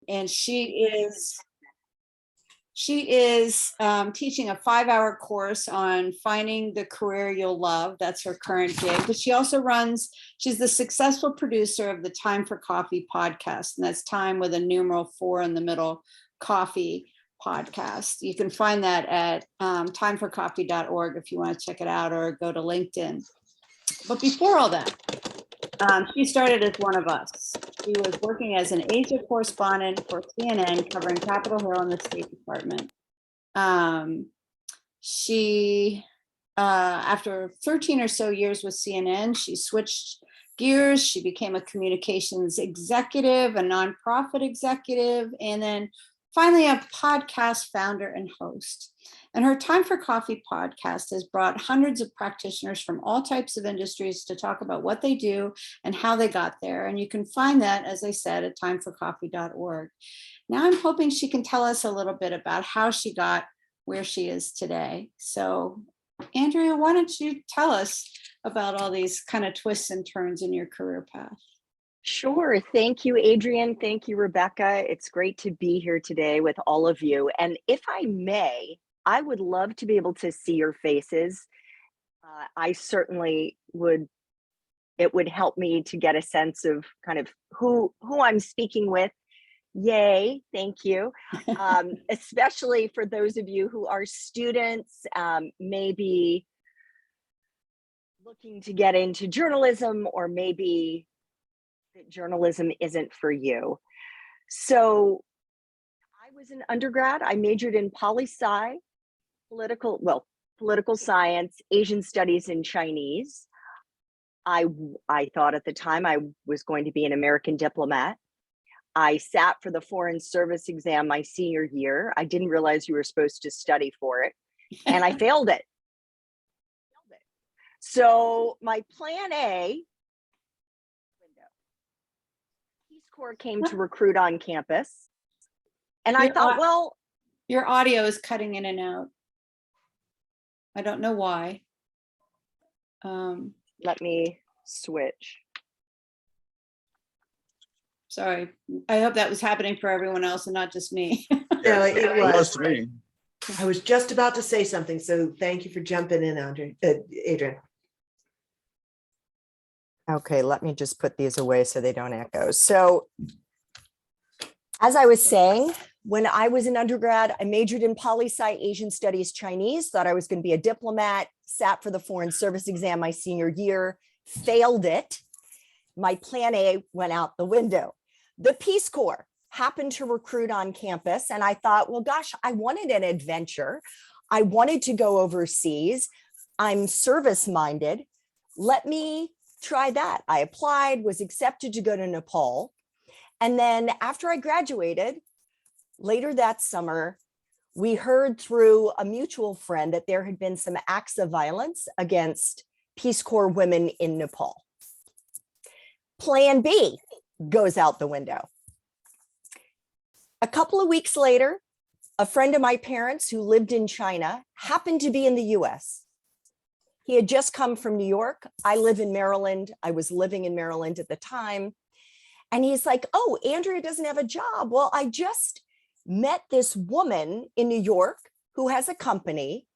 And she is teaching a 5-hour course on finding the career you'll love. That's her current gig. But she also she's the successful producer of the Time for Coffee podcast. And that's time with a numeral 4 in the middle, coffee podcast. You can find that at timeforcoffee.org if you want to check it out, or go to LinkedIn. But before all that, she started as one of us. She was working as an Asia correspondent for CNN, covering Capitol Hill and the State Department. After 13 or so years with CNN, she switched gears. She became a communications executive, a nonprofit executive, and then finally a podcast founder and host. And her Time for Coffee podcast has brought hundreds of practitioners from all types of industries to talk about what they do and how they got there. And you can find that, as I said, at timeforcoffee.org. Now I'm hoping she can tell us a little bit about how she got where she is today. So Andrea, why don't you tell us about all these kind of twists and turns in your career path? Sure. Thank you, Adrian. Thank you, Rebecca. It's great to be here today with all of you. And if I may, I would love to be able to see your faces. I certainly would. It would help me to get a sense of kind of who I'm speaking with. Yay, thank you. Especially for those of you who are students, maybe looking to get into journalism, or maybe that journalism isn't for you. So I was an undergrad. I majored in poli-sci, political science, Asian studies, and Chinese. I thought at the time I was going to be an American diplomat. I sat for the Foreign Service exam my senior year. I didn't realize you were supposed to study for it, and I failed it. So my plan A, Peace Corps came to recruit on campus. And I thought, well, your audio is cutting in and out. I don't know why. Let me switch. Sorry. I hope that was happening for everyone else and not just me. No, it was to me. I was just about to say something, so thank you for jumping in, Adrian. Okay, let me just put these away so they don't echo. So as I was saying, when I was an undergrad, I majored in poli-sci, Asian studies, Chinese, thought I was going to be a diplomat, sat for the Foreign Service exam my senior year, failed it. My plan A went out the window. The Peace Corps happened to recruit on campus, and I thought, well, gosh, I wanted an adventure. I wanted to go overseas. I'm service-minded. Let me try that. I applied, was accepted to go to Nepal. And then after I graduated, later that summer, we heard through a mutual friend that there had been some acts of violence against Peace Corps women in Nepal. Plan B goes out the window. A couple of weeks later, a friend of my parents who lived in China happened to be in the US. He had just come from New York. I live in Maryland. I was living in Maryland at the time. And he's like, oh, Andrea doesn't have a job. Well, I just met this woman in New York who has a company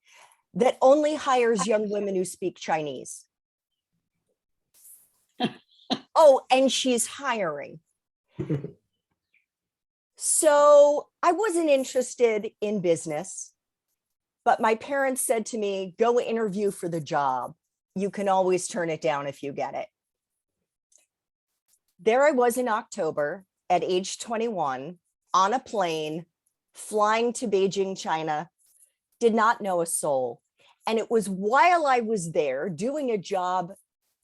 that only hires young women who speak Chinese. Oh, and she's hiring. So I wasn't interested in business, but my parents said to me, go interview for the job. You can always turn it down if you get it. There I was in October at age 21 on a plane, flying to Beijing, China, did not know a soul. And it was while I was there doing a job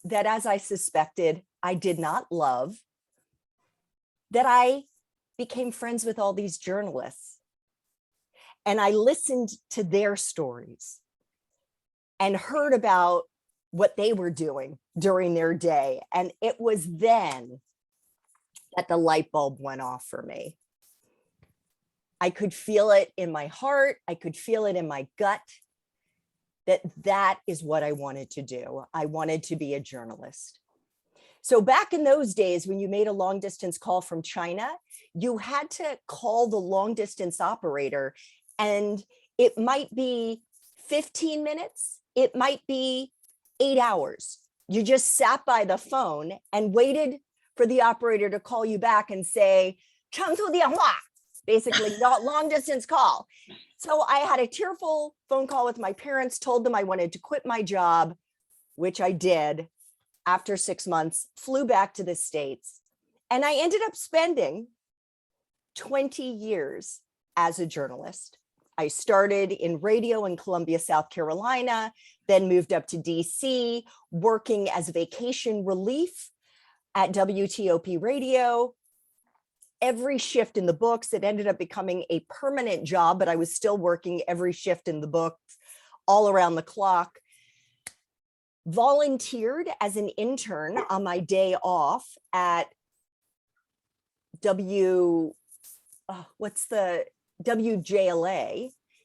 that, as I suspected, I did not love, that I became friends with all these journalists. And I listened to their stories and heard about what they were doing during their day. And it was then that the light bulb went off for me. I could feel it in my heart. I could feel it in my gut that is what I wanted to do. I wanted to be a journalist. So back in those days, when you made a long distance call from China, you had to call the long distance operator, and it might be 15 minutes, it might be 8 hours. You just sat by the phone and waited for the operator to call you back and say, 长途电话, basically not long distance call. So I had a tearful phone call with my parents, told them I wanted to quit my job, which I did. After 6 months, flew back to the States, and I ended up spending 20 years as a journalist. I started in radio in Columbia, South Carolina, then moved up to DC, working as vacation relief at WTOP radio. Every shift in the books, it ended up becoming a permanent job, but I was still working every shift in the books all around the clock. Volunteered as an intern on my day off at WJLA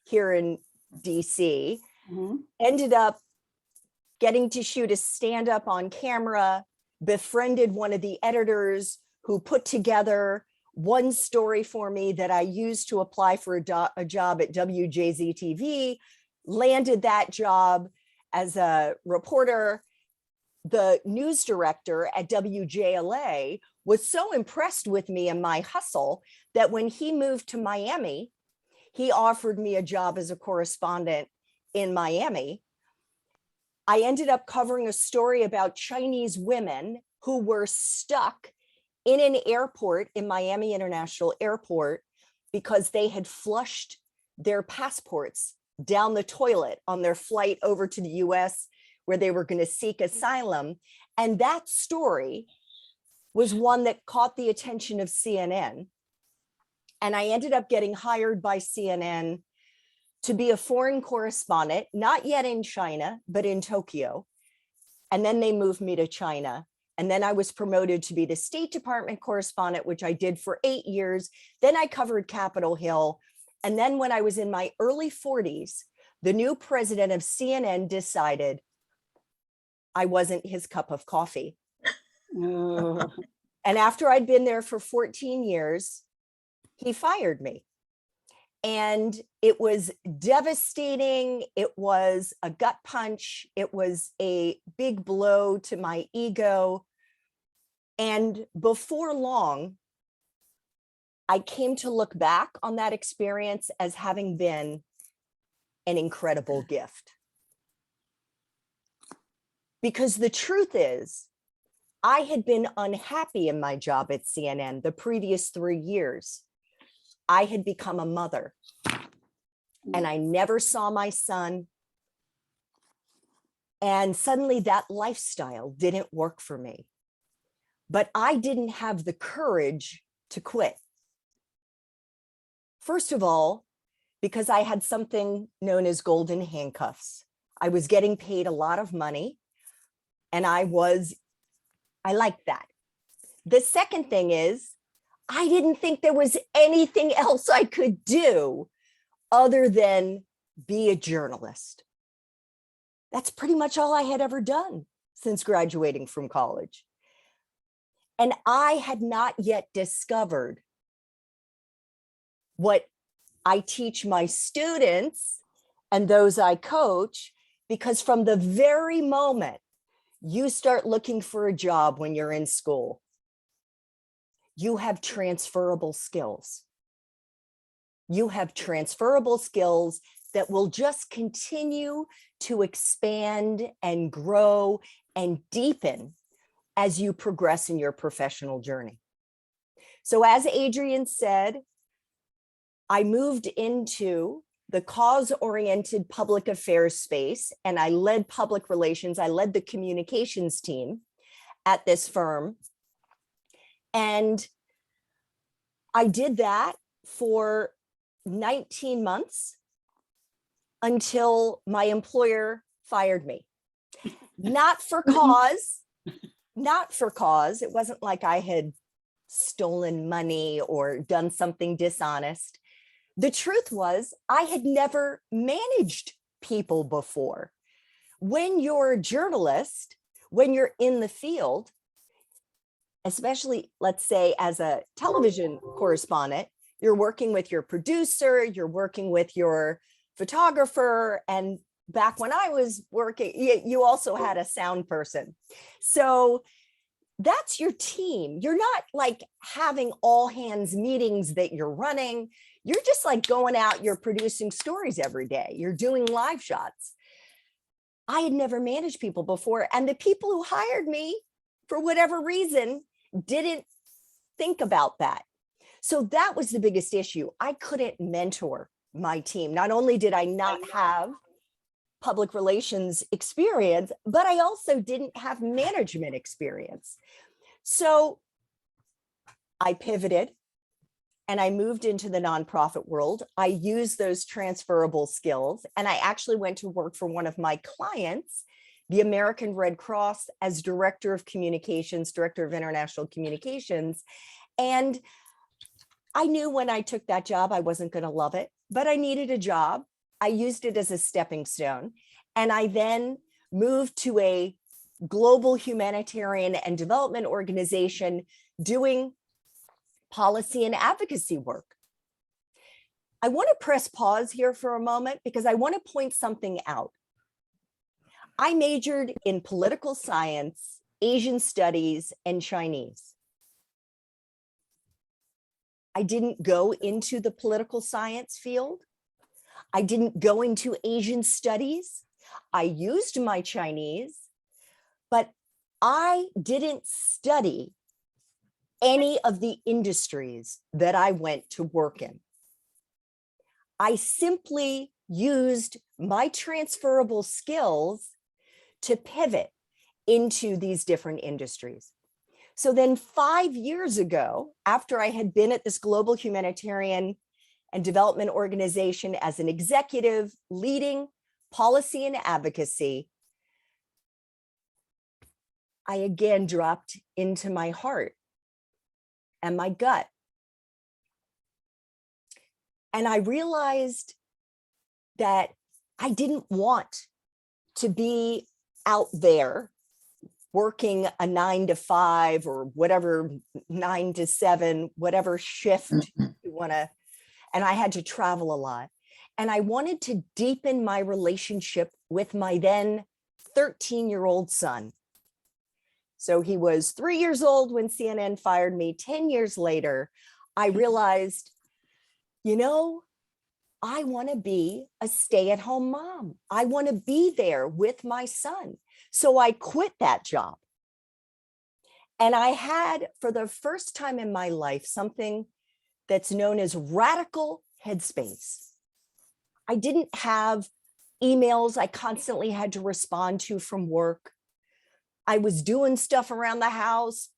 here in DC. Ended up getting to shoot a stand-up on camera, befriended one of the editors who put together one story for me that I used to apply for a job at WJZ-TV, landed that job as a reporter. The news director at WJLA was so impressed with me and my hustle that when he moved to Miami, he offered me a job as a correspondent in Miami. I ended up covering a story about Chinese women who were stuck in an airport in Miami International Airport because they had flushed their passports down the toilet on their flight over to the US where they were going to seek asylum. And that story was one that caught the attention of CNN. And I ended up getting hired by CNN to be a foreign correspondent, not yet in China, but in Tokyo. And then they moved me to China. And then I was promoted to be the State Department correspondent, which I did for 8 years. Then I covered Capitol Hill. And then when I was in my early 40s, the new president of CNN decided I wasn't his cup of coffee. And after I'd been there for 14 years, he fired me. And it was devastating. It was a gut punch. It was a big blow to my ego. And before long, I came to look back on that experience as having been an incredible gift. Because the truth is, I had been unhappy in my job at CNN the previous 3 years. I had become a mother and I never saw my son. And suddenly that lifestyle didn't work for me. But I didn't have the courage to quit. First of all, because I had something known as golden handcuffs. I was getting paid a lot of money and I liked that. The second thing is, I didn't think there was anything else I could do other than be a journalist. That's pretty much all I had ever done since graduating from college. And I had not yet discovered what I teach my students and those I coach, because from the very moment you start looking for a job when you're in school, you have transferable skills. You have transferable skills that will just continue to expand and grow and deepen as you progress in your professional journey. So as Adrian said, I moved into the cause-oriented public affairs space and I led public relations. I led the communications team at this firm. And I did that for 19 months until my employer fired me. Not for cause. It wasn't like I had stolen money or done something dishonest. The truth was, I had never managed people before. When you're a journalist, when you're in the field, especially, let's say, as a television correspondent, you're working with your producer, you're working with your photographer. And back when I was working, you also had a sound person. So that's your team. You're not like having all hands meetings that you're running. You're just like going out, you're producing stories every day. You're doing live shots. I had never managed people before. And the people who hired me, for whatever reason, didn't think about that. So that was the biggest issue. I couldn't mentor my team. Not only did I not have public relations experience, but I also didn't have management experience. So I pivoted and I moved into the nonprofit world. I used those transferable skills, and I actually went to work for one of my clients, the American Red Cross, as director of communications, director of international communications. And I knew when I took that job, I wasn't going to love it, but I needed a job. I used it as a stepping stone. And I then moved to a global humanitarian and development organization doing policy and advocacy work. I want to press pause here for a moment because I want to point something out. I majored in political science, Asian studies, and Chinese. I didn't go into the political science field. I didn't go into Asian studies. I used my Chinese, but I didn't study any of the industries that I went to work in. I simply used my transferable skills to pivot into these different industries. So then 5 years ago, after I had been at this global humanitarian and development organization as an executive leading policy and advocacy, I again dropped into my heart and my gut. And I realized that I didn't want to be out there working a 9 to 5 or whatever, 9 to 7, whatever shift you want to. And I had to travel a lot. And I wanted to deepen my relationship with my then 13-year-old son. So he was 3 years old when CNN fired me. 10 years later, I realized, you know, I want to be a stay-at-home mom. I want to be there with my son. So I quit that job. And I had, for the first time in my life, something that's known as radical headspace. I didn't have emails I constantly had to respond to from work. I was doing stuff around the house,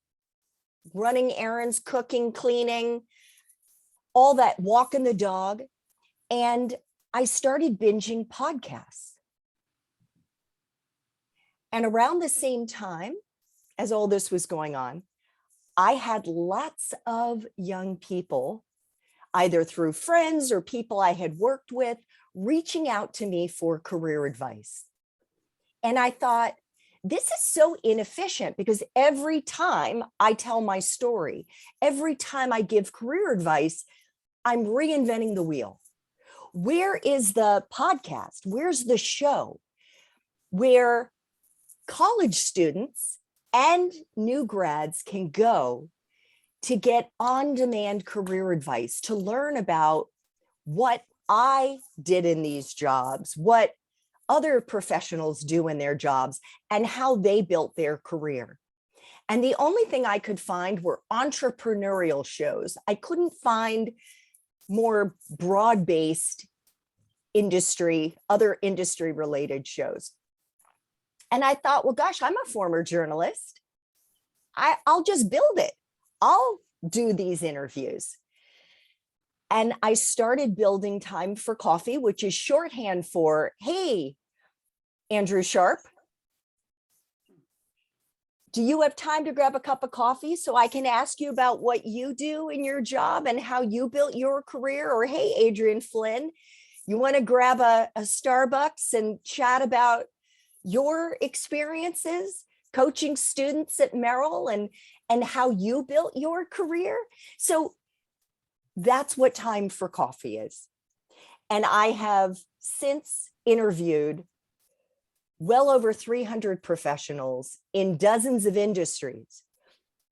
running errands, cooking, cleaning, all that, walking the dog. And I started binging podcasts. And around the same time as all this was going on, I had lots of young people, either through friends or people I had worked with, reaching out to me for career advice. And I thought, this is so inefficient because every time I tell my story, every time I give career advice, I'm reinventing the wheel. Where is the podcast? Where's the show where college students and new grads can go to get on-demand career advice, to learn about what I did in these jobs, what other professionals do in their jobs, and how they built their career? And the only thing I could find were entrepreneurial shows. I couldn't find more broad-based industry, other industry-related shows. And I thought, well, gosh, I'm a former journalist. I'll just build it. I'll do these interviews. And I started building Time for Coffee, which is shorthand for, hey, Andrew Sharp, do you have time to grab a cup of coffee so I can ask you about what you do in your job and how you built your career? Or, hey, Adrian Flynn, you want to grab a Starbucks and chat about your experiences coaching students at Merrill and how you built your career. So that's what Time for Coffee is. And I have since interviewed well over 300 professionals in dozens of industries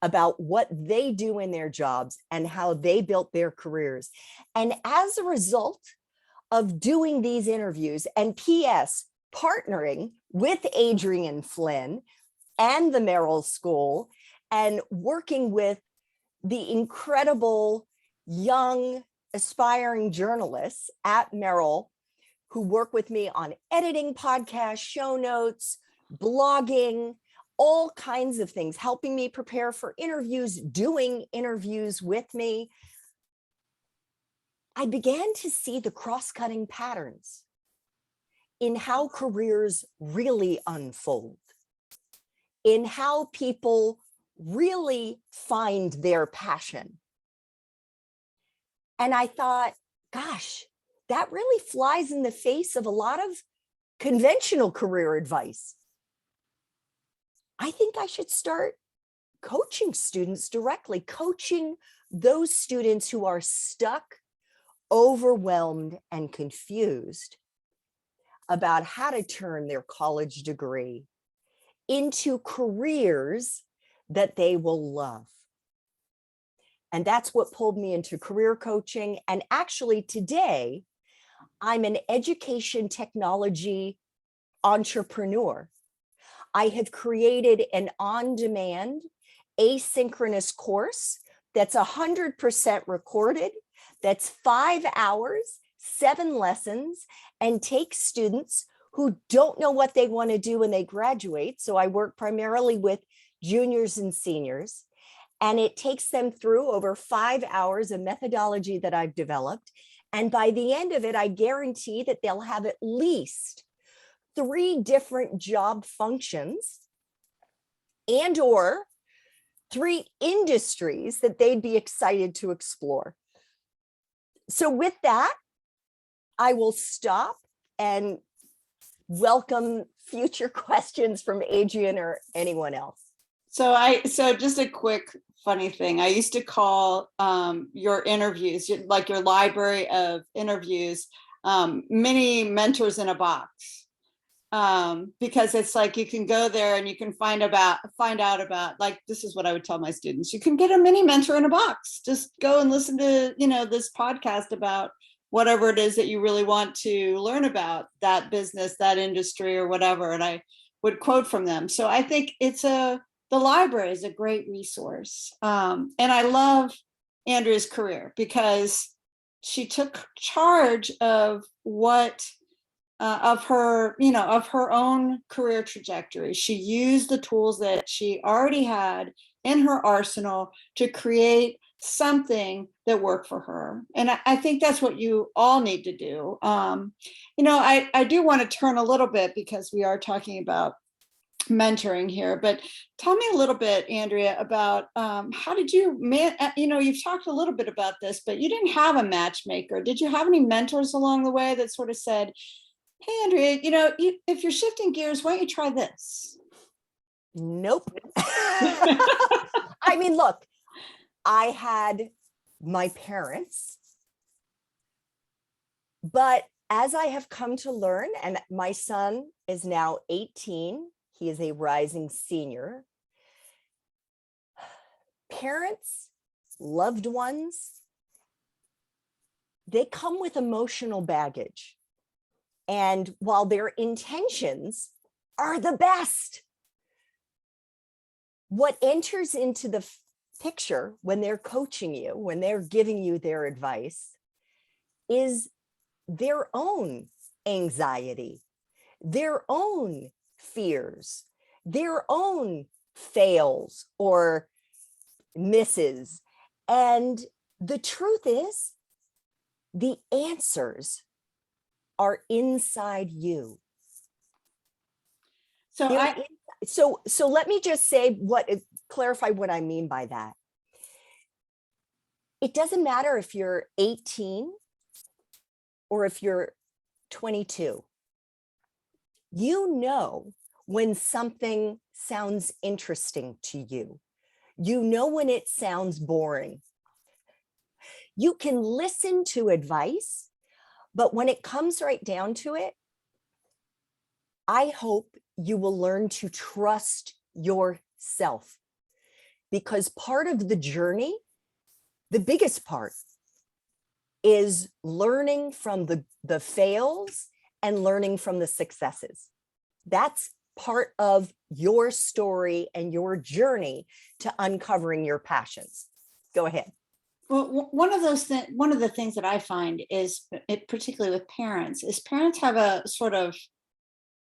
about what they do in their jobs and how they built their careers. And as a result of doing these interviews, and PS, partnering with Adrian Flynn and the Merrill School and working with the incredible young aspiring journalists at Merrill who work with me on editing podcasts, show notes, blogging, all kinds of things, helping me prepare for interviews, doing interviews with me. I began to see the cross-cutting patterns in how careers really unfold, in how people really find their passion. And I thought, gosh, that really flies in the face of a lot of conventional career advice. I think I should start coaching students directly, coaching those students who are stuck, overwhelmed, and confused about how to turn their college degree into careers that they will love. And that's what pulled me into career coaching. And actually today, I'm an education technology entrepreneur. I have created an on-demand asynchronous course that's 100% recorded, that's 5 hours, 7 lessons, and takes students who don't know what they want to do when they graduate. So I work primarily with juniors and seniors, and it takes them through over 5 hours of methodology that I've developed. And by the end of it, I guarantee that they'll have at least 3 different job functions and or 3 industries that they'd be excited to explore. So with that, I will stop and welcome future questions from Adrian or anyone else. So just a quick funny thing. I used to call your interviews, like your library of interviews, mini mentors in a box. Because it's like you can go there and you can find out about, like, this is what I would tell my students. You can get a mini mentor in a box. Just go and listen to, this podcast about whatever it is that you really want to learn about, that business, that industry, or whatever. And I would quote from them. So I think the library is a great resource. And I love Andrea's career because she took charge of of her own career trajectory. She used the tools that she already had in her arsenal to create something that worked for her. And I think that's what you all need to do. I do want to turn a little bit because we are talking about mentoring here, but tell me a little bit, Andrea, about how did you, you've talked a little bit about this, but you didn't have a matchmaker. Did you have any mentors along the way that sort of said, hey, Andrea, if you're shifting gears, why don't you try this? Nope. I mean, look, I had my parents, but as I have come to learn, and my son is now 18, he is a rising senior. Parents, loved ones, they come with emotional baggage. And while their intentions are the best, what enters into the picture when they're coaching you, when they're giving you their advice, is their own anxiety, their own fears, their own fails or misses. And the truth is, the answers are inside you. So let me just say clarify what I mean by that. It doesn't matter if you're 18 or if you're 22. You know when something sounds interesting to you. You know when it sounds boring. You can listen to advice, but when it comes right down to it, I hope you will learn to trust yourself, because part of the journey, the biggest part, is learning from the fails and learning from the successes. That's part of your story and your journey to uncovering your passions. Go ahead. Well, one of the things that I find is, particularly with parents, is parents have a sort of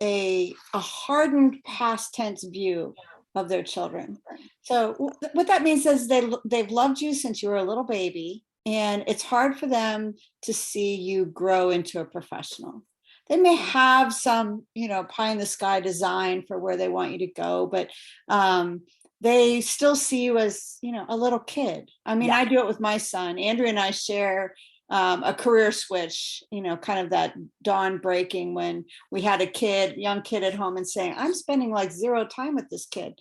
a hardened past tense view of their children. So what that means is they've loved you since you were a little baby, and it's hard for them to see you grow into a professional. They may have some, pie in the sky design for where they want you to go, but they still see you as, a little kid. I mean, Yeah. I do it with my son. Andrea and I share a career switch, kind of that dawn breaking when we had a young kid at home and saying, I'm spending like zero time with this kid.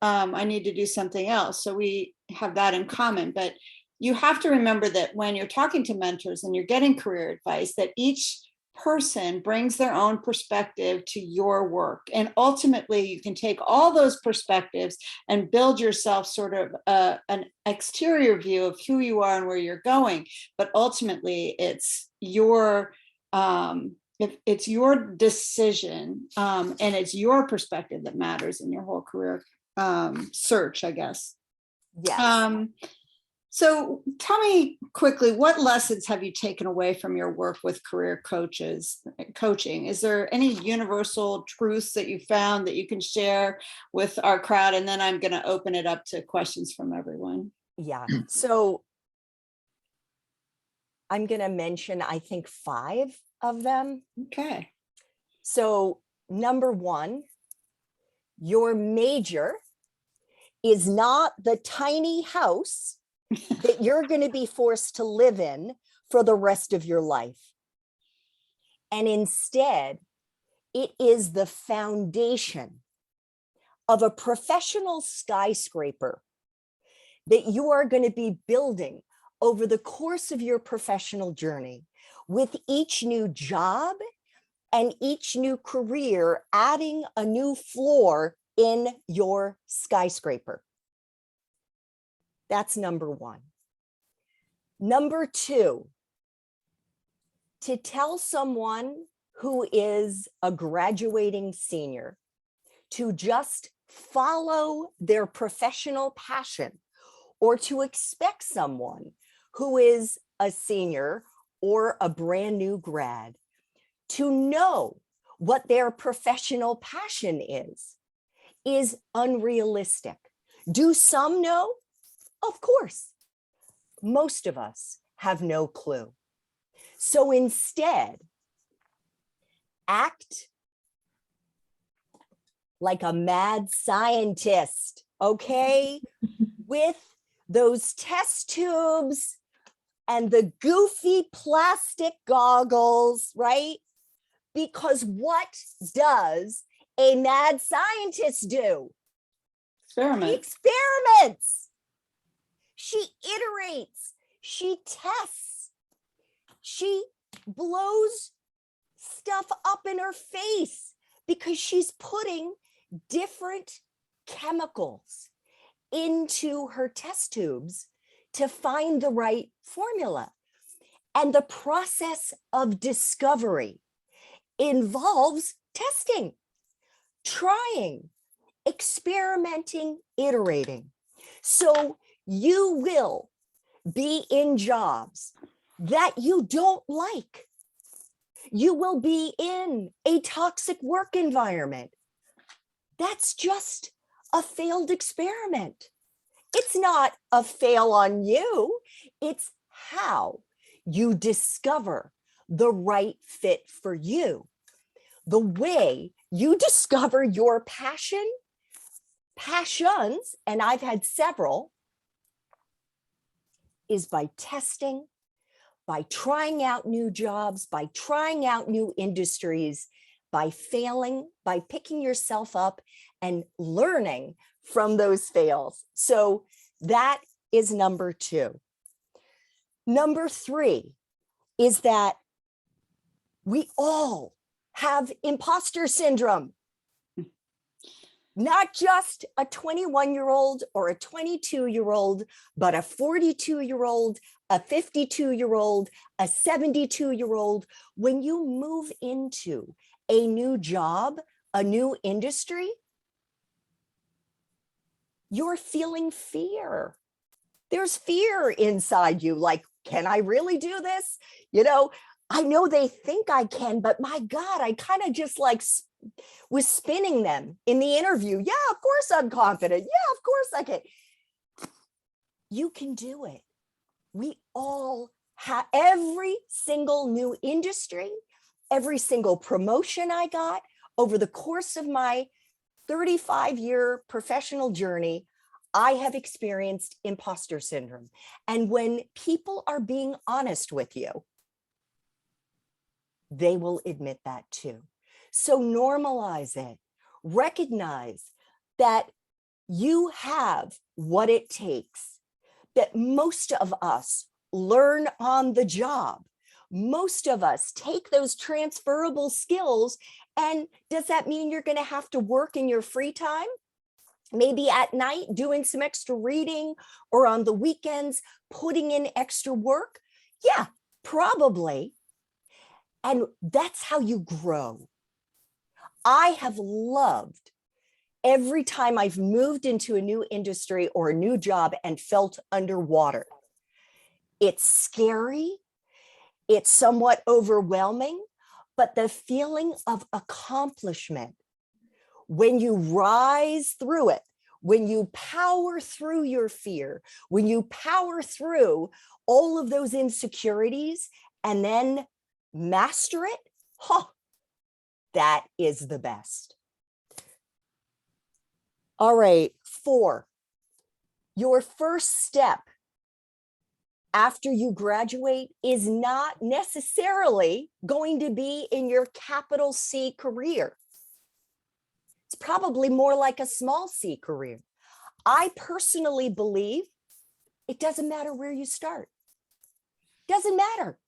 I need to do something else. So we have that in common. But you have to remember that when you're talking to mentors and you're getting career advice, that each person brings their own perspective to your work. And ultimately, you can take all those perspectives and build yourself sort of an exterior view of who you are and where you're going. But ultimately, it's your it's your decision, and it's your perspective that matters in your whole career search, I guess. Yes. So tell me quickly, what lessons have you taken away from your work with career coaching? Is there any universal truths that you found that you can share with our crowd? And then I'm going to open it up to questions from everyone. Yeah. So I'm going to mention, I think, 5 of them. Okay. So number 1, your major is not the tiny house that you're going to be forced to live in for the rest of your life. And instead, it is the foundation of a professional skyscraper that you are going to be building over the course of your professional journey, with each new job and each new career adding a new floor in your skyscraper. That's number 1. Number 2, to tell someone who is a graduating senior to just follow their professional passion, or to expect someone who is a senior or a brand new grad to know what their professional passion is unrealistic. Do some know? Of course. Most of us have no clue. So instead, act like a mad scientist, okay? With those test tubes and the goofy plastic goggles, right? Because what does a mad scientist do? Experiment. She experiments. She iterates. She tests. She blows stuff up in her face because she's putting different chemicals into her test tubes to find the right formula. And the process of discovery involves testing, trying, experimenting, iterating. So you will be in jobs that you don't like. You will be in a toxic work environment. That's just a failed experiment. It's not a fail on you. It's how you discover the right fit for you. The way you discover your passions, and I've had several, is by testing, by trying out new jobs, by trying out new industries, by failing, by picking yourself up and learning from those fails. So that is number 2. Number 3 is that we all have imposter syndrome. Not just a 21-year-old or a 22-year-old, but a 42-year-old, a 52-year-old, a 72-year-old. When you move into a new job, a new industry, you're feeling fear. There's fear inside you, like, can I really do this? You know, I know they think I can, but my God, I kind of just like was spinning them in the interview. Yeah, of course I'm confident. Yeah, of course I can. You can do it. We all have, every single new industry, every single promotion I got over the course of my 35-year professional journey, I have experienced imposter syndrome. And when people are being honest with you, they will admit that too. So normalize it. Recognize that you have what it takes, that most of us learn on the job. Most of us take those transferable skills. And does that mean you're going to have to work in your free time? Maybe at night doing some extra reading, or on the weekends putting in extra work? Yeah, probably. And that's how you grow. I have loved every time I've moved into a new industry or a new job and felt underwater. It's scary. It's somewhat overwhelming, but the feeling of accomplishment, when you rise through it, when you power through your fear, when you power through all of those insecurities and then master it, that is the best. All right, 4, your first step after you graduate is not necessarily going to be in your capital C career. It's probably more like a small c career. I personally believe it doesn't matter where you start. Doesn't matter.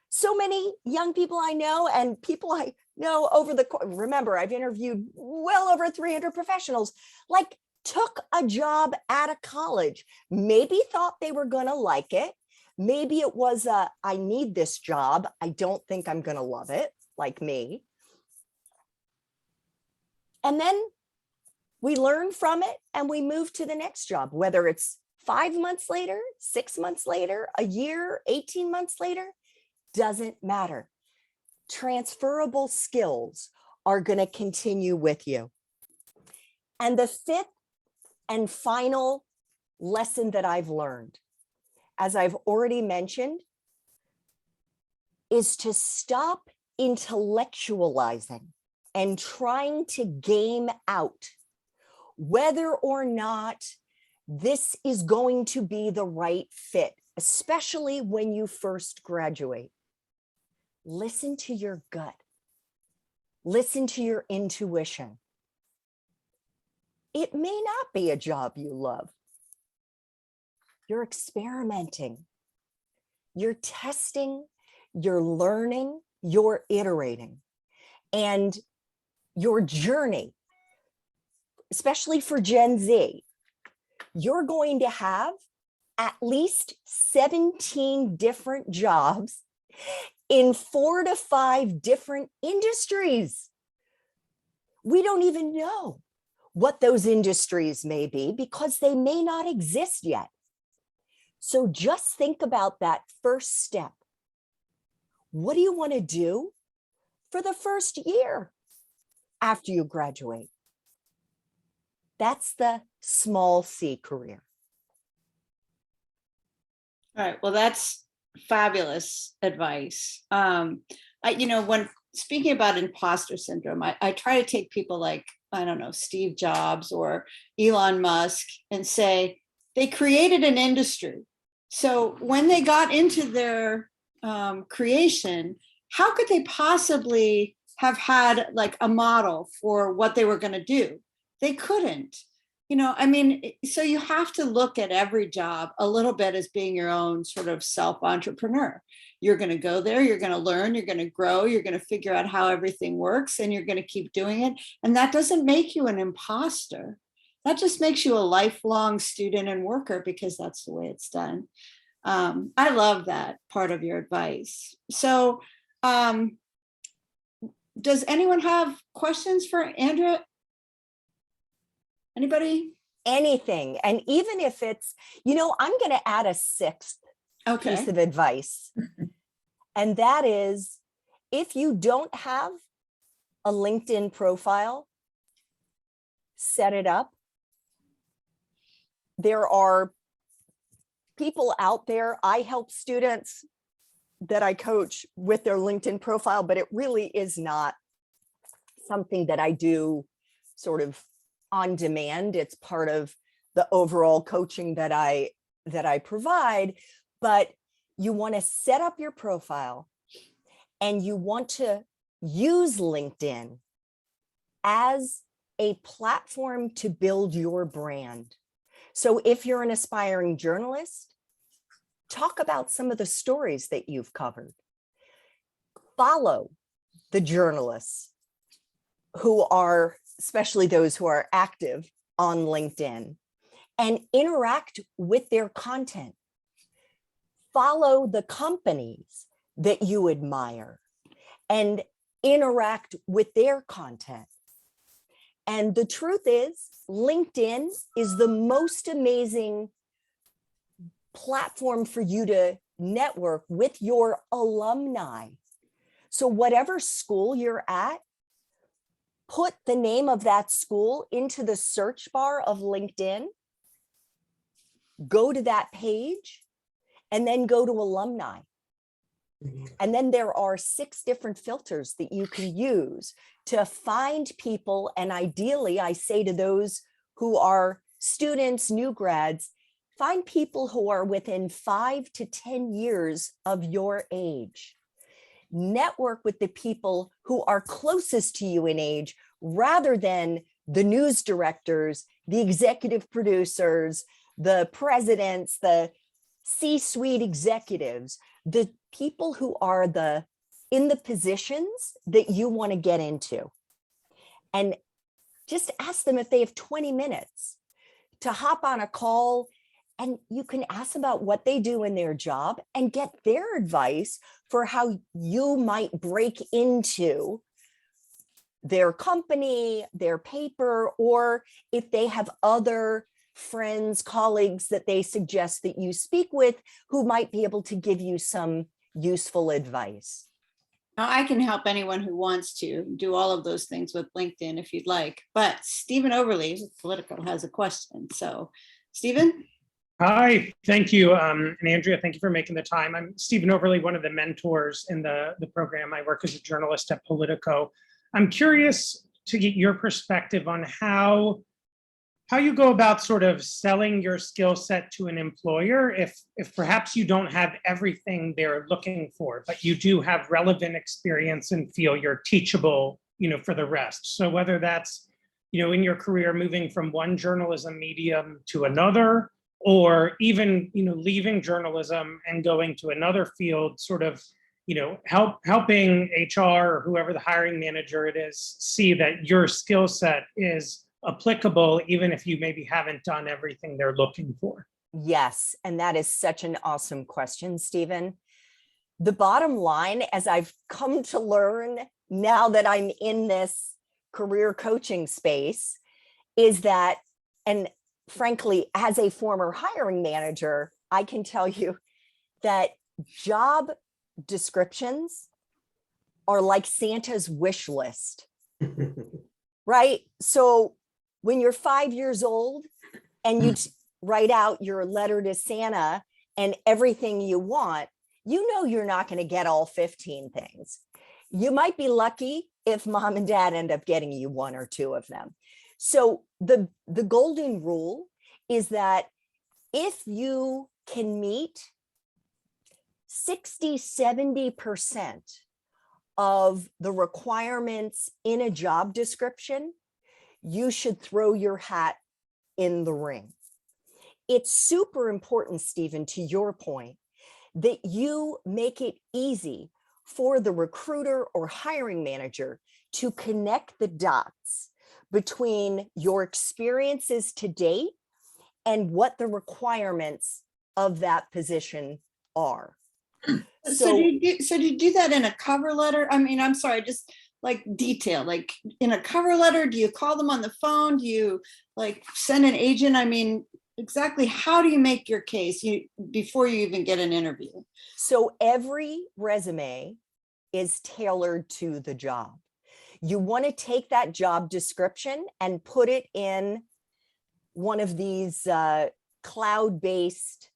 So many young people I know and people I know over the course, remember, I've interviewed well over 300 professionals, like took a job out of college, maybe thought they were going to like it. Maybe it was I need this job. I don't think I'm going to love it, like me. And then we learn from it and we move to the next job, whether it's 5 months later, 6 months later, a year, 18 months later, doesn't matter. Transferable skills are going to continue with you. And the 5th and final lesson that I've learned, as I've already mentioned, is to stop intellectualizing and trying to game out whether or not this is going to be the right fit, especially when you first graduate. Listen to your gut. Listen to your intuition. It may not be a job you love. You're experimenting. You're testing. You're learning. You're iterating. And your journey, especially for Gen Z, you're going to have at least 17 different jobs in 4 to 5 different industries. We don't even know what those industries may be because they may not exist yet. So just think about that first step. What do you want to do for the first year after you graduate? That's the small c career. All right. Well, that's fabulous advice. When speaking about imposter syndrome, I try to take people like, I don't know, Steve Jobs or Elon Musk and say they created an industry. So when they got into their creation, how could they possibly have had like a model for what they were going to do. They couldn't, I mean, so you have to look at every job a little bit as being your own sort of self-entrepreneur. You're going to go there, you're going to learn, you're going to grow, you're going to figure out how everything works, and you're going to keep doing it. And that doesn't make you an imposter. That just makes you a lifelong student and worker, because that's the way it's done. I love that part of your advice. So does anyone have questions for Andrea? Anybody? Anything. And even if it's, I'm going to add a sixth piece of advice. And that is, if you don't have a LinkedIn profile, set it up. There are people out there. I help students that I coach with their LinkedIn profile, but it really is not something that I do sort of on demand. It's part of the overall coaching that I provide. But you want to set up your profile, and you want to use LinkedIn as a platform to build your brand. So if you're an aspiring journalist, talk about some of the stories that you've covered. Follow the journalists who are, especially those who are active on LinkedIn, and interact with their content. Follow the companies that you admire and interact with their content. And the truth is, LinkedIn is the most amazing platform for you to network with your alumni. So whatever school you're at, put the name of that school into the search bar of LinkedIn, go to that page, and then go to alumni. And then there are 6 different filters that you can use to find people. And ideally, I say to those who are students, new grads, find people who are within 5 to 10 years of your age. Network with the people who are closest to you in age, rather than the news directors, the executive producers, the presidents, the C-suite executives, the people who are in the positions that you want to get into. And just ask them if they have 20 minutes to hop on a call, and you can ask about what they do in their job and get their advice for how you might break into their company, their paper, or if they have other friends, colleagues that they suggest that you speak with who might be able to give you some useful advice. Now, I can help anyone who wants to do all of those things with LinkedIn if you'd like. But Stephen Overly, Political, has a question. So, Stephen? Hi, thank you. And Andrea, thank you for making the time. I'm Stephen Overly, one of the mentors in the program. I work as a journalist at Politico. I'm curious to get your perspective on how you go about sort of selling your skill set to an employer if perhaps you don't have everything they're looking for, but you do have relevant experience and feel you're teachable, for the rest. So whether that's, in your career moving from one journalism medium to another, or even, leaving journalism and going to another field, sort of, helping HR or whoever the hiring manager it is see that your skill set is applicable, even if you maybe haven't done everything they're looking for. Yes, and that is such an awesome question, Stephen. The bottom line, as I've come to learn now that I'm in this career coaching space, is that, and frankly, as a former hiring manager, I can tell you that job descriptions are like Santa's wish list, right? So when you're 5 years old and you write out your letter to Santa and everything you want, you're not going to get all 15 things. You might be lucky if mom and dad end up getting you 1 or 2 of them. So the golden rule is that if you can meet 60, 70% of the requirements in a job description, you should throw your hat in the ring. It's super important, Stephen, to your point, that you make it easy for the recruiter or hiring manager to connect the dots between your experiences to date and what the requirements of that position are. So do you do that in a cover letter? I mean, I'm sorry, just like detail, like in a cover letter, do you call them on the phone? Do you like send an agent? I mean, exactly how do you make your case before you even get an interview? So every resume is tailored to the job. You want to take that job description and put it in one of these cloud-based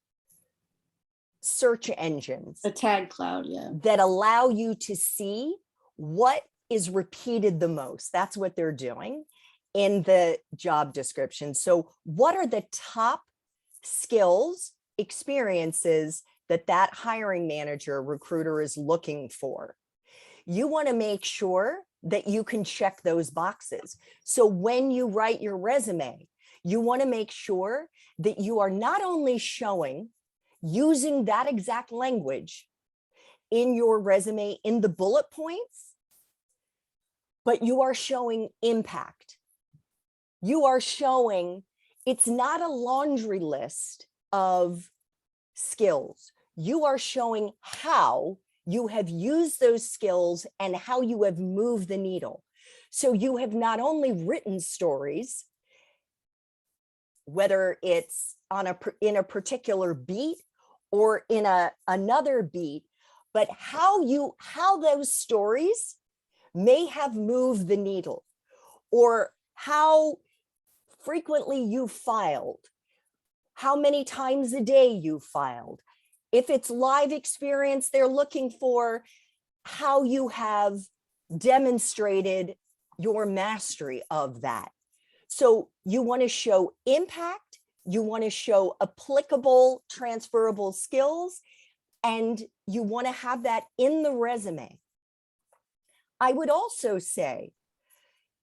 search engines. A tag cloud, yeah. That allow you to see what is repeated the most. That's what they're doing in the job description. So what are the top skills, experiences that that hiring manager, recruiter is looking for? You want to make sure that you can check those boxes. So when you write your resume, you want to make sure that you are not only showing using that exact language in your resume in the bullet points, but you are showing impact. You are showing it's not a laundry list of skills. You are showing how you have used those skills and how you have moved the needle. So you have not only written stories, whether it's in a particular beat or in another beat, but how those stories may have moved the needle, or how frequently you filed, how many times a day you filed. If it's live experience, they're looking for how you have demonstrated your mastery of that. So you want to show impact, you want to show applicable, transferable skills, and you want to have that in the resume. I would also say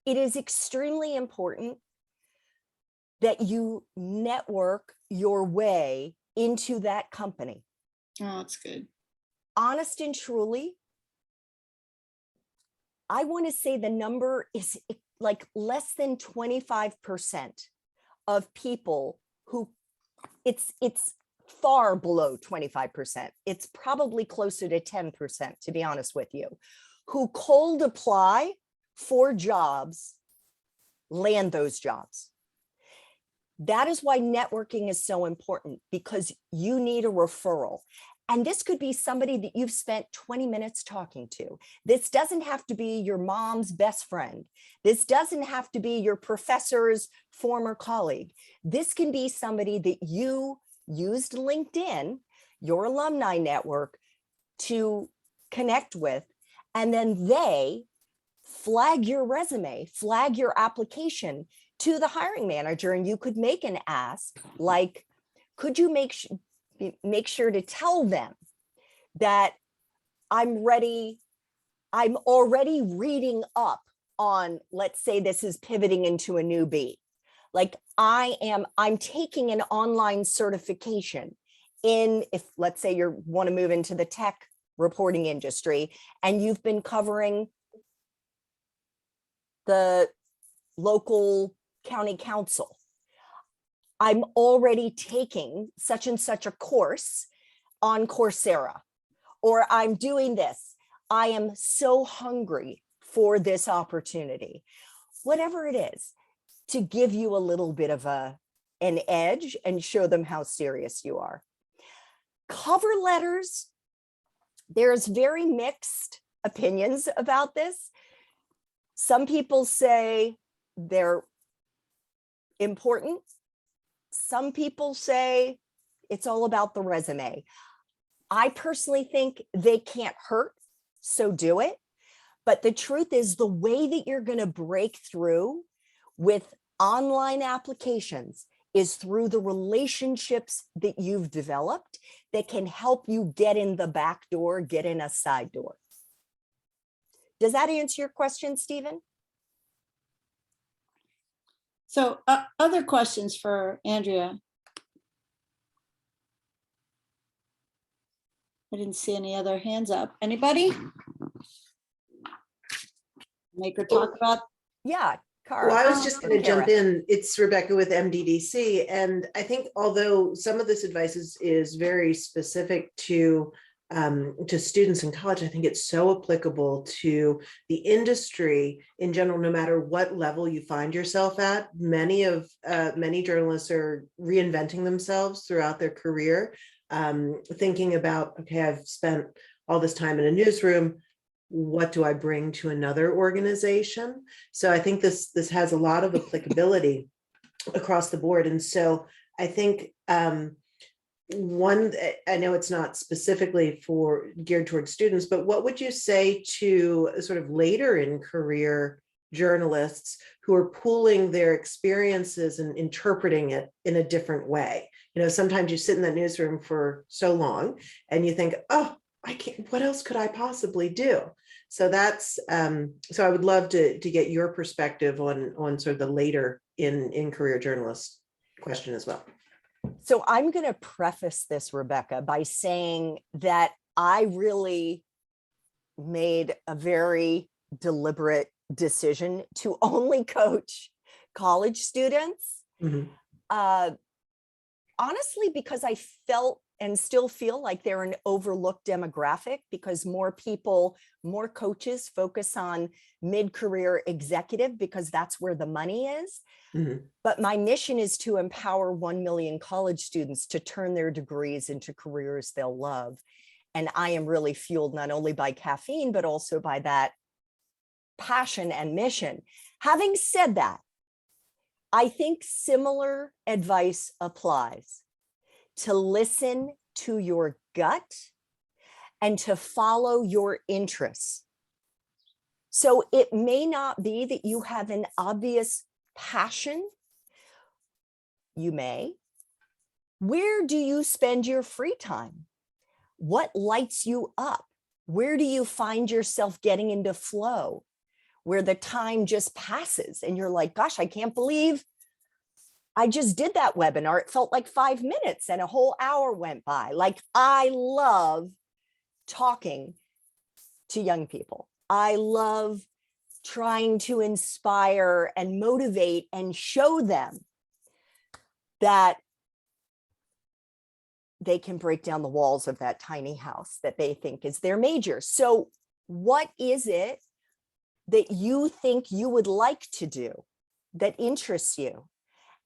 it is extremely important that you network your way into that company. Oh, that's good. Honest and truly, I want to say the number is like less than 25% of people who, it's far below 25%. It's probably closer to 10%, to be honest with you, who cold apply for jobs, land those jobs. That is why networking is so important, because you need a referral. And this could be somebody that you've spent 20 minutes talking to. This doesn't have to be your mom's best friend. This doesn't have to be your professor's former colleague. This can be somebody that you used LinkedIn, your alumni network, to connect with, and then they flag your resume, flag your application to the hiring manager, and you could make an ask like, could you make sure to tell them that I'm already reading up on, let's say this is pivoting into a new beat. Like I'm taking an online certification in, if let's say you want to move into the tech reporting industry and you've been covering the local county council. I'm already taking such and such a course on Coursera, or I'm doing this. I am so hungry for this opportunity, whatever it is, to give you a little bit of an edge and show them how serious you are. Cover letters, there's very mixed opinions about this. Some people say they're important. Some people say it's all about the resume. I personally think they can't hurt, so do it. But the truth is, the way that you're going to break through with online applications is through the relationships that you've developed that can help you get in the back door, get in a side door. Does that answer your question, Stephen? So other questions for Andrea? I didn't see any other hands up. Anybody? Make her talk about. Yeah, Cara. Well, I was just going to Kara. jump in. It's Rebecca with MDDC. And I think although some of this advice is very specific to students in college, I think it's so applicable to the industry in general, no matter what level you find yourself at. Many journalists are reinventing themselves throughout their career, thinking about, okay, I've spent all this time in a newsroom. What do I bring to another organization? So I think this has a lot of applicability across the board. And so I think I know it's not specifically geared towards students, but what would you say to sort of later in career journalists who are pooling their experiences and interpreting it in a different way? You know, sometimes you sit in that newsroom for so long and you think, oh, I can't, what else could I possibly do? So that's, so I would love to get your perspective on sort of the later in career journalist question as well. So I'm going to preface this, Rebecca, by saying that I really made a very deliberate decision to only coach college students. Mm-hmm. Honestly, because I felt and still feel like they're an overlooked demographic, because more coaches focus on mid-career executive because that's where the money is. Mm-hmm. But my mission is to empower 1 million college students to turn their degrees into careers they'll love. And I am really fueled not only by caffeine, but also by that passion and mission. Having said that, I think similar advice applies. To listen to your gut and to follow your interests. So it may not be that you have an obvious passion. You may. Where do you spend your free time? What lights you up? Where do you find yourself getting into flow, where the time just passes and you're like, gosh, I can't believe I just did that webinar. It felt like 5 minutes and a whole hour went by. Like, I love talking to young people. I love trying to inspire and motivate and show them that they can break down the walls of that tiny house that they think is their major. So what is it that you think you would like to do that interests you?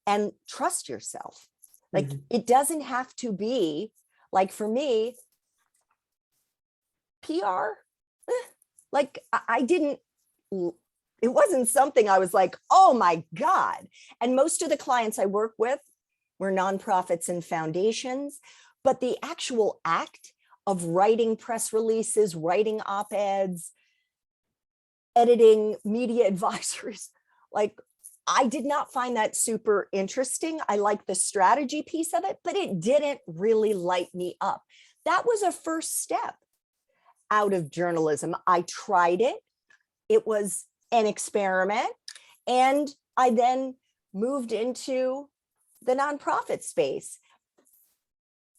And trust yourself. Like, it doesn't have to be, like, for me, PR, like I didn't, it wasn't something I was like, oh my God. And most of the clients I work with were nonprofits and foundations, but the actual act of writing press releases, writing op-eds, editing media advisories, like, I did not find that super interesting. I like the strategy piece of it, but it didn't really light me up. That was a first step out of journalism. I tried it. It was an experiment. And I then moved into the nonprofit space.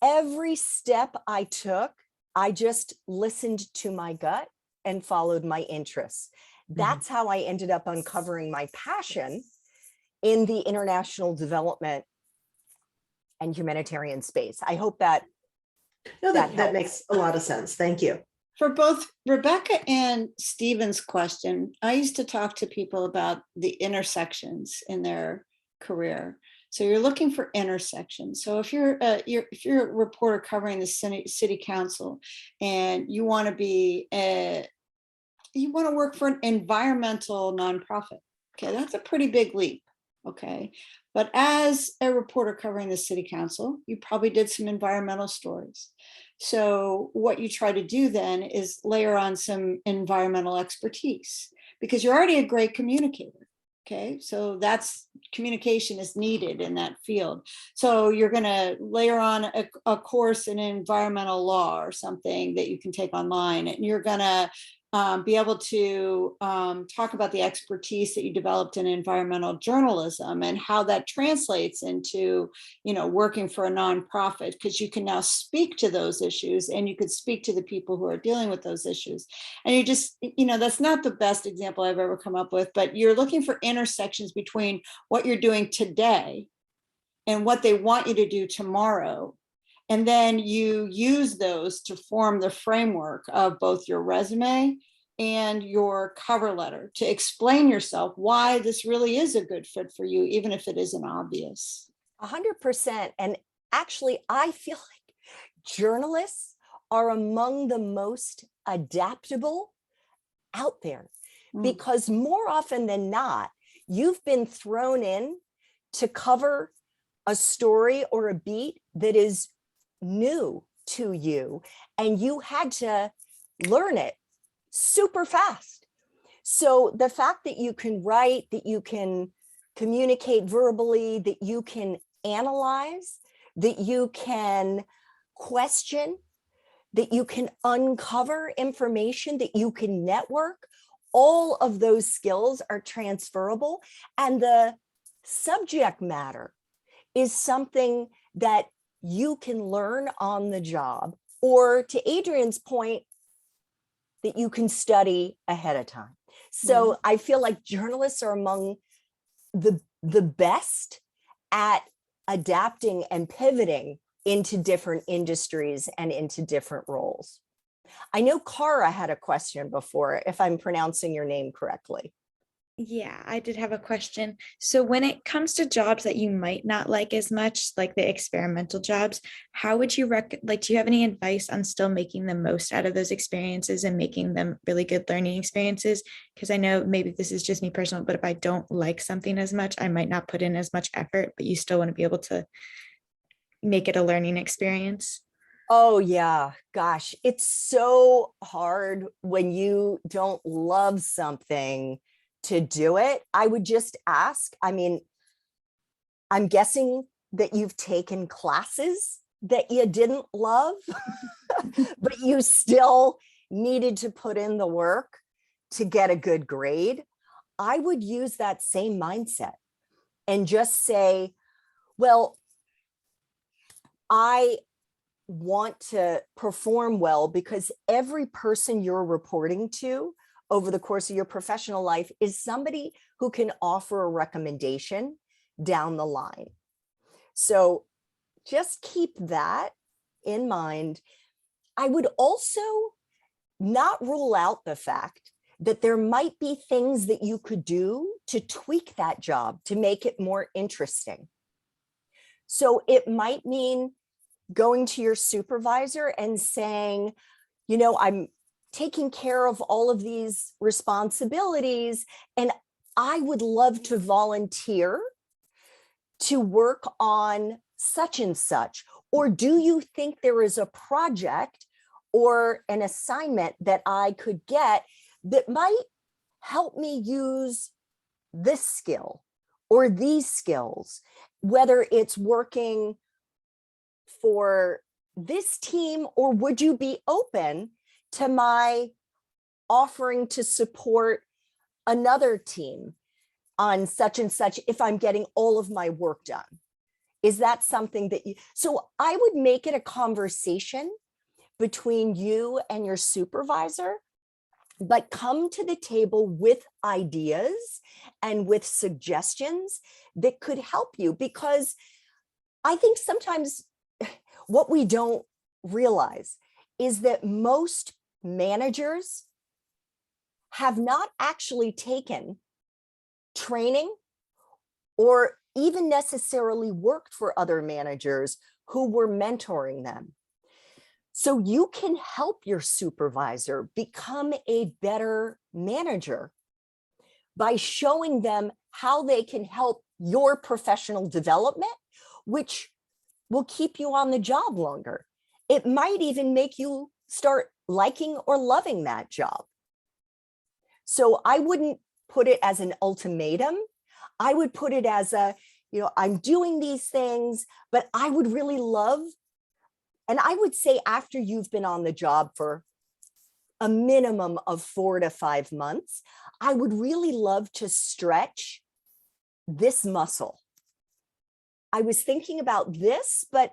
Every step I took, I just listened to my gut and followed my interests. That's how I ended up uncovering my passion in the international development and humanitarian space. I hope that that makes a lot of sense. Thank you. For both Rebecca and Stephen's question, I used to talk to people about the intersections in their career. So you're looking for intersections. So if you're a reporter covering the city council and you want to work for an environmental nonprofit, okay, that's a pretty big leap. Okay, but as a reporter covering the city council, you probably did some environmental stories. So what you try to do then is layer on some environmental expertise because you're already a great communicator. Okay, so that's communication is needed in that field. So you're going to layer on a course in environmental law or something that you can take online, and you're going to be able to talk about the expertise that you developed in environmental journalism and how that translates into, working for a nonprofit, because you can now speak to those issues and you could speak to the people who are dealing with those issues. And you just, that's not the best example I've ever come up with, but you're looking for intersections between what you're doing today and what they want you to do tomorrow. And then you use those to form the framework of both your resume and your cover letter to explain yourself why this really is a good fit for you, even if it isn't obvious. 100%. And actually, I feel like journalists are among the most adaptable out there, because more often than not, you've been thrown in to cover a story or a beat that is new to you, and you had to learn it super fast. So the fact that you can write, that you can communicate verbally, that you can analyze, that you can question, that you can uncover information, that you can network, all of those skills are transferable. And the subject matter is something that you can learn on the job, or to Adrian's point, that you can study ahead of time. So I feel like journalists are among the best at adapting and pivoting into different industries and into different roles. I know Cara had a question before, if I'm pronouncing your name correctly. Yeah, I did have a question. So when it comes to jobs that you might not like as much, like the experimental jobs, how would you do you have any advice on still making the most out of those experiences and making them really good learning experiences? Because I know maybe this is just me personal, but if I don't like something as much, I might not put in as much effort, but you still want to be able to make it a learning experience. Oh yeah, gosh, it's so hard when you don't love something to do it. I would just ask, I'm guessing that you've taken classes that you didn't love, but you still needed to put in the work to get a good grade. I would use that same mindset and just say, well, I want to perform well because every person you're reporting to over the course of your professional life is somebody who can offer a recommendation down the line. So just keep that in mind. I would also not rule out the fact that there might be things that you could do to tweak that job to make it more interesting. So it might mean going to your supervisor and saying, I'm taking care of all of these responsibilities, and I would love to volunteer to work on such and such. Or do you think there is a project or an assignment that I could get that might help me use this skill or these skills, whether it's working for this team, or would you be open to my offering to support another team on such and such if I'm getting all of my work done? Is that something that you, so I would make it a conversation between you and your supervisor, but come to the table with ideas and with suggestions that could help you. Because I think sometimes what we don't realize is that most managers have not actually taken training or even necessarily worked for other managers who were mentoring them. So you can help your supervisor become a better manager by showing them how they can help your professional development, which will keep you on the job longer. It might even make you start liking or loving that job. So I wouldn't put it as an ultimatum. I would put it as a, I'm doing these things, but I would really love, and I would say after you've been on the job for a minimum of 4 to 5 months, I would really love to stretch this muscle. I was thinking about this, but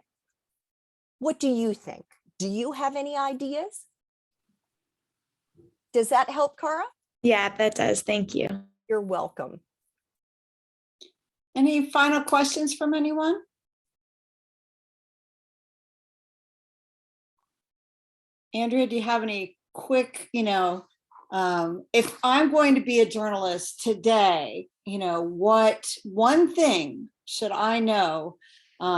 what do you think? Do you have any ideas? Does that help, Cara? Yeah, that does. Thank you. You're welcome. Any final questions from anyone? Andrea, do you have any quick, if I'm going to be a journalist today, what one thing should I know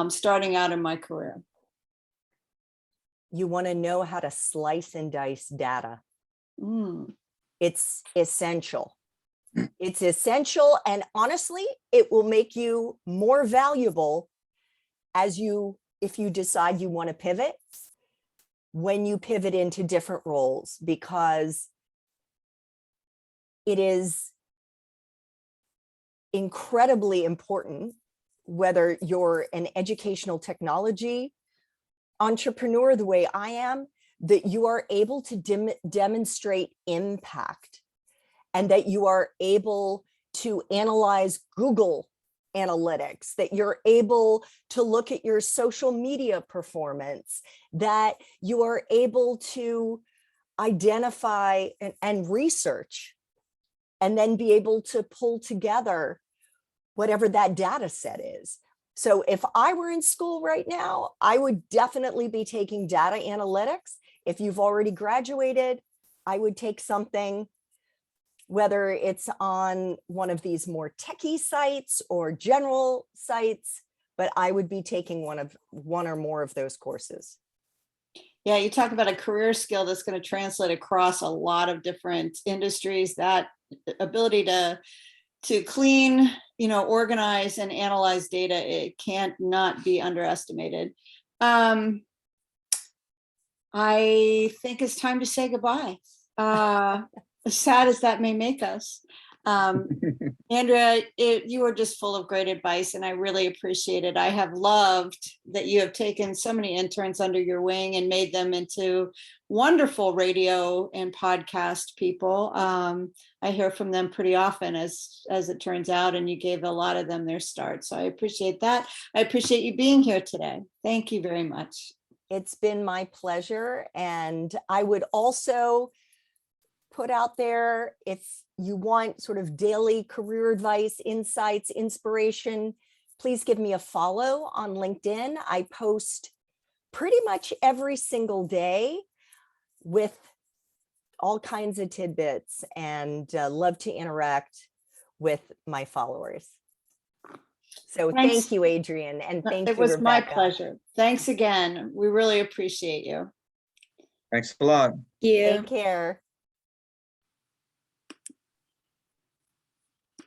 starting out in my career? You want to know how to slice and dice data. Mm. It's essential. It's essential. And honestly, it will make you more valuable if you decide you want to pivot, when you pivot into different roles, because it is incredibly important, whether you're an educational technology entrepreneur the way I am, that you are able to demonstrate impact, and that you are able to analyze Google Analytics, that you're able to look at your social media performance, that you are able to identify and research, and then be able to pull together whatever that data set is. So if I were in school right now, I would definitely be taking data analytics. If you've already graduated, I would take something, whether it's on one of these more techie sites or general sites, but I would be taking one or more of those courses. Yeah, you talk about a career skill that's going to translate across a lot of different industries. That ability to clean, organize and analyze data, it can't not be underestimated. I think it's time to say goodbye. As sad as that may make us. Andrea, you are just full of great advice, and I really appreciate it. I have loved that you have taken so many interns under your wing and made them into wonderful radio and podcast people. I hear from them pretty often, as it turns out, and you gave a lot of them their start. So I appreciate that. I appreciate you being here today. Thank you very much. It's been my pleasure. And I would also put out there, if you want sort of daily career advice, insights, inspiration, please give me a follow on LinkedIn. I post pretty much every single day with all kinds of tidbits, and love to interact with my followers. So Thanks. Thank you, Adrian, and thank you, It was Rebecca. my pleasure. Thanks again. We really appreciate you. Thanks a lot. Thank you. Take care.